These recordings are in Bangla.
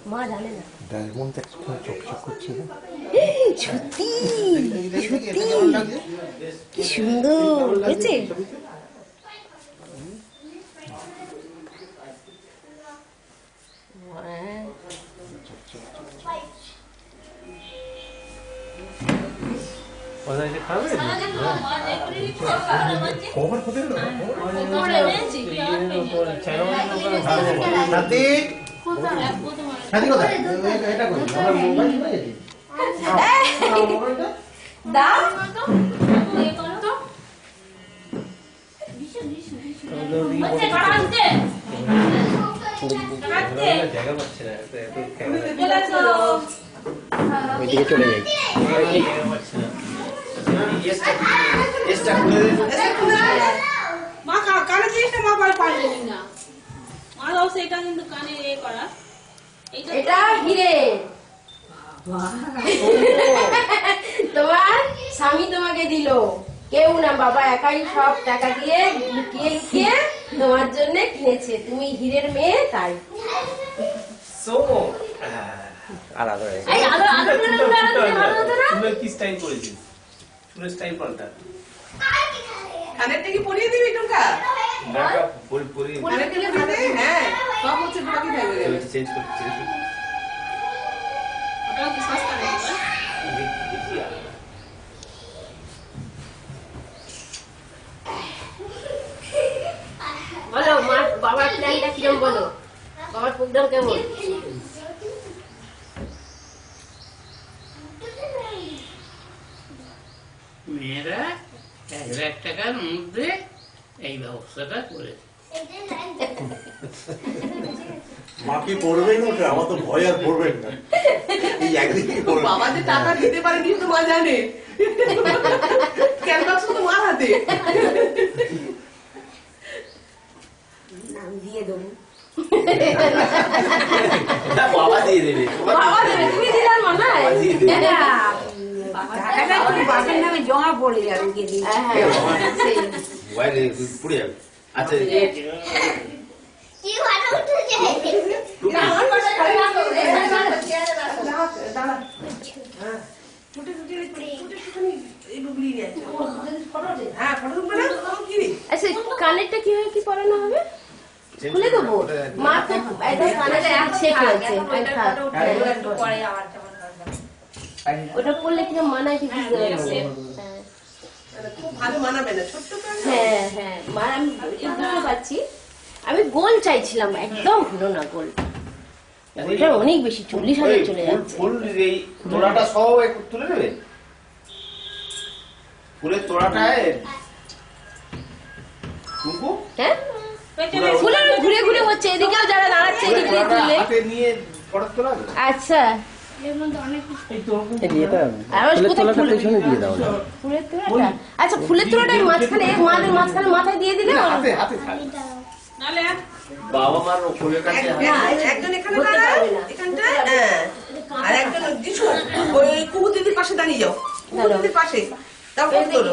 মা জানে না। ডায়মন্ড একটু চকচক করছে না? সত্যি সত্যি কি সুন্দর হয়েছে। ওইদিকে চলে যাই। মা কানে জিনিসটা মা পারবে না। মা দাও সেটা কিন্তু কানে এ করা। এটা হিরে। তোমার স্বামী তোমাকে দিল, কেউ না, বাবা একাই সব টাকা দিয়ে লুকিয়ে লুকিয়ে তোমার জন্য কিনেছে। তুমি হীরের মেয়ে, তাই আলাদা হয়ে কি স্টাইল করেছিস? চুলের স্টাইল পাল্টা। কানেরটা কি পরিয়ে দিবি টুকা? পরি কানের দিলে ভাবে, হ্যাঁ সব হচ্ছে বাকি থাকবে। চেঞ্জ করতে ওটাও কি সস্তা নাকি? বলো মার বাবার প্ল্যানটা কিরম, বলো বাবার প্রোগ্রাম কেমন? মেয়েরা 1,00,000 টাকার মধ্যে এই ব্যবস্থাটা করেছে। মা কি পড়বেন ওটা? আমার তো ভয় আর পড়বেন না, এই একদিনই পড়বেন। বাবা যে টাকা দিতে পারে কিন্তু মা জানে। ক্যানভাস তো মার হাতে। নাম দিয়ে দেবো। বাবা দিয়ে দেবে। বাবা দেবে, তুমি দিলাম মনে হয়। টাকাটা একটু বাবার নামে জমা পড়ে যাবে গেলি। মোবাইলে পুড়ে যাবে। আচ্ছা কি ভালো উঠেছে আচ্ছা কানেরটা কিভাবে কি পরানো হবে? খুলে দেবো? মা তো একদম কানেরটা আছে খেলছে। ওটা পরলে কিরকম মানায় কি বুঝতে পারছি। খুব ভালো মানাবে না, ছোট্ট তো। হ্যাঁ হ্যাঁ মা, আমি বুঝতে পারছি। আমি গোল চাইছিলাম, একদম হলো না গোল। ওইটা অনেক বেশি, 40,000 চলে যাচ্ছে। ফুল এই তোড়াটা সহ একটু তুলে নেবে। ফুলের তোড়াটায় টুকু হ্যাঁ ফুলের ঘুরে ঘুরে হচ্ছে, এদিকেও যারা দাঁড়াচ্ছে এদিক দিয়ে তুললে। হাতে নিয়ে ফটো তোলা। আচ্ছা ফুলের তোড়াটা, আচ্ছা ফুলের তোড়াটা মাঝখানে মাঝখানে মাথায় দিয়ে দিলে হাতে হাতে থাকে। নালে বাবা মার ফুলের কাছে একজন এখানে দাঁড়ায়, এখানটা, হ্যাঁ, আর একজন দিশু ওই কুহু দিদির পাশে দাঁড়িয়ে যাও। কুহু দিদির পাশে তাও ফটো তোলো।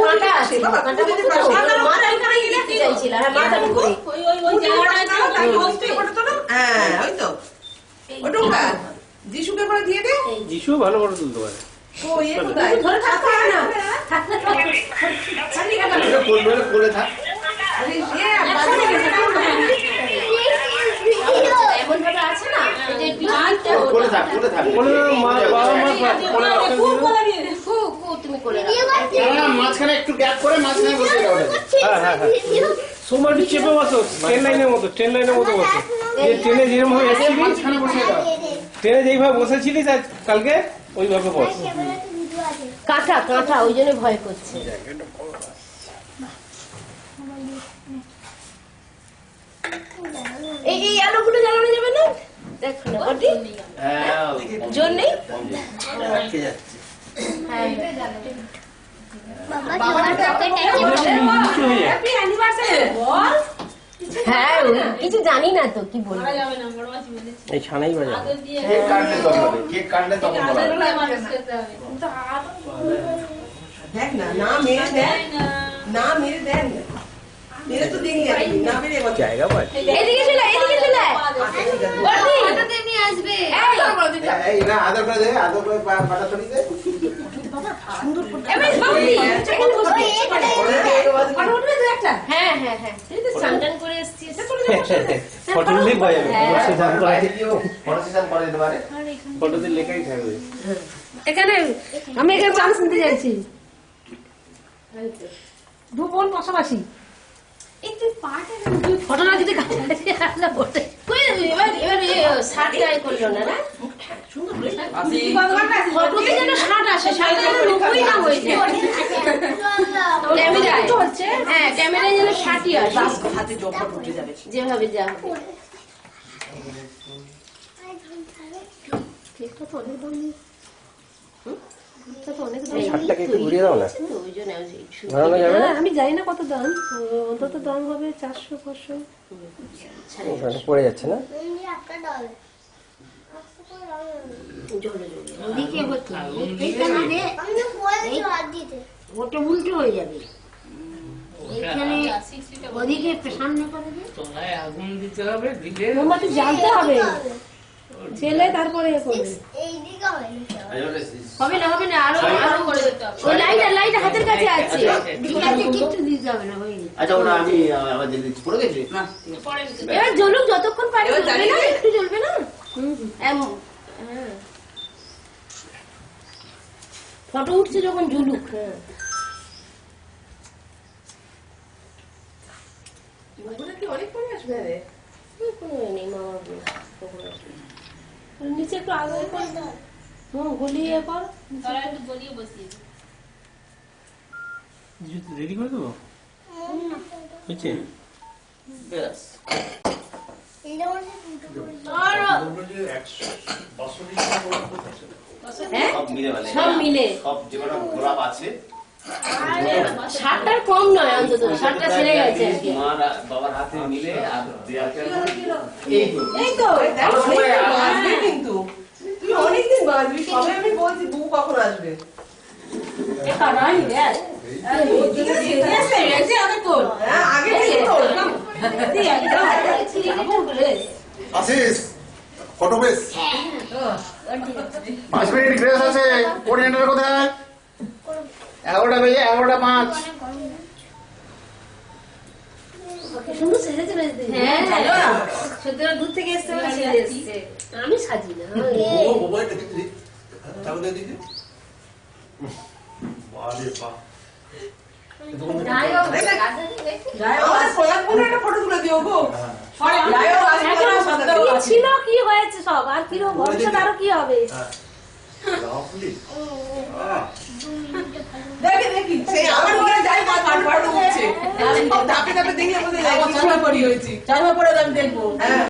কাঁটা আছে, বাবা কাঁটা দিতে পারো। মাথায় এখানে দিতে চাইছিলাম, হ্যাঁ মাথার উপরে। ওই জায়গাটা ফটো তোলো। হ্যাঁ ওই তো ওটুকা যিশুকে করে দিয়ে দে। যিশু ভালো করে তুলতে পারে। ও এই কোথায় ধরে থাকতে হবে না। কোলে থাক। আরে এমন ভাবে আছে না, এই যে পিছনটা কোলে থাক, কোলে থাক। কোলে মা বাবা মা কোলে রাখতে দিও। তুমি কোলে রাখো। মাঝখানে একটু গ্যাপ করে মাঝখানে বসে দাও। হ্যাঁ হ্যাঁ হ্যাঁ। সোমাটি চেপে বসো, ট্রেন লাইনের মতো বসো। যে ট্রেনে যেরকম ভাবে এসেছিলি, মাঝখানে বসে দাও। ট্রেনে যেইভাবে বসেছিলিস আজ কালকে ওইভাবে বস। কাঁটা কাঁটা ওই জন্য ভয় করছে। এই এই আলোগুলো জ্বালানো যাবে না? দেখো না বডি হ্যাঁ জোর নেই। রাখতে যাচ্ছে। হ্যাঁ হ্যাপি অ্যানিভার্সারি বল। হ্যাঁ ওই কিছু জানি না তো কি বলবো। যাবে না বড় মাছ বলেছে। এই ছানাই বাজা কেক কাটলে তখন হবে, কেক কাটলে তখন বলা হবে। দেখ না, না মেরে দেখ না, মেরে দেখ না, মেরে তো দেখি না মেরে জায়গা পাই। এদিকে চলে বডি আদর করে দে, আদর করে পাটা ছড়িয়ে দে। এবার বাবুই, এখানে বসবি। ফটো উঠবে তো একটা? হ্যাঁ হ্যাঁ হ্যাঁ, এই তো স্নান টান করে এসেছিস। ফটো দিলেই পাওয়া যাবে বসে ধান করা আছে। ফটো সেশন করা যেতে পারে। ফটোতে লেখাই থাকবে। এখানে আমি এখানে চান্স নিতে যাচ্ছি। দু বোন পাশাপাশি। এই তুই পাটা তুই ফটোটা যদি কাছে আসলে বটে। কই এবার শার্ট গায়ে করলো না না? সুন্দর করে। ফটোতে যেন শার্ট আসে, শার্টটা লুকোই না হয়েছে। ক্যামেরায় চলছে। হ্যাঁ, ক্যামেরায় যেন শার্টই আসে। হাতে জবা উঠে যাবে। যেভাবে যা হবে। কেকটা তো অনেক দাম নিয়ে। শার্টটাকে একটু ঘুরিয়ে দাও না। ওই জন্য ঘোরানো যাবে না? আমি জানি না কত দাম, অন্তত দাম হবে 400-500। ওখানে পড়ে যাচ্ছে না? ওদিকে হচ্ছে এইটা না রে, ওটা উল্টো হয়ে যাবে। এখানে ওদিকে সামনে করে দে। তলায় আগুন দিতে হবে, দিলে মোমবাতি জ্বালতে হবে, জ্বেলে তারপরে এ করবে। হবে না হবে না, আরো আরো করে দিতে হবে। ওই লাইট হাতের কাছে আছে। দিকে কিচ্ছু দিতে হবে না, হয়ে গেছে। আচ্ছা ওটা আমি আবার দিয়ে দিচ্ছি, পড়ে গেছি। এবার জ্বলুক, যতক্ষণ পারে এবার জ্বলবে না, জ্বালিয়ে একটু জ্বলবে না। হ্যাঁ, ফটো উঠছে যখন জ্বলুক। হ্যাঁ, ওগুলো কি অনেক পরে আসবে রে? কোনো নেই, মামা কখন আসবে। নিচে একটু আগে কর, গলিয়ে কর। রেডি করে দেবো? হয়েছে? ব্যাস। বললো যে 100-500 টাকা করে করতেছে। হ্যাঁ, সব মিলে মানে সব মিলে। সব যে কটা গোলাপ আছে শার্টটার কম নয়, অন্তত শার্টটা ছেড়ে গেছে আর কি। মার আর বাবার হাতে মিলে আর দেয়ালটা এই তো এই তো ভালো সময় আসবে কিন্তু। তুই অনেকদিন বাঁচবি, সবাই আমি বলছি বউ কখন আসবে। হ্যাঁ, আগে থেকে তো ওরকম। আসিস ফটো বেশ 5 মিনিট গ্রেস আছে। কোঅর্ডিনেটর কোথায়? 11টা বেজে 11:05। সুন্দর সেজেছে বেশ দেখি। হ্যাঁ, সত্যি ওরা দূর থেকে এসছে বলে সেজে এসছে। আমি সাজি না। ও মোবাইলটা দেখি চালু দিয়ে দিদি। বারে বাহ। আমাদের প্রয়াগ বোনের একটা ফটো তুলে দিও গো। যাইও, আসবে এখন না, সন্ধ্যাও কি আসবে। ছিল, কি হয়েছে সব, আর কি ভবিষ্যৎ আরো কি হবে। লাভলি। দেখি সেই আমার ঘরে যাই মা ফটো উঠছে। ধাপে ধাপে দেখি আমাদের কি হয়েছে। চারবার পরে আমি দেখবো। হ্যাঁ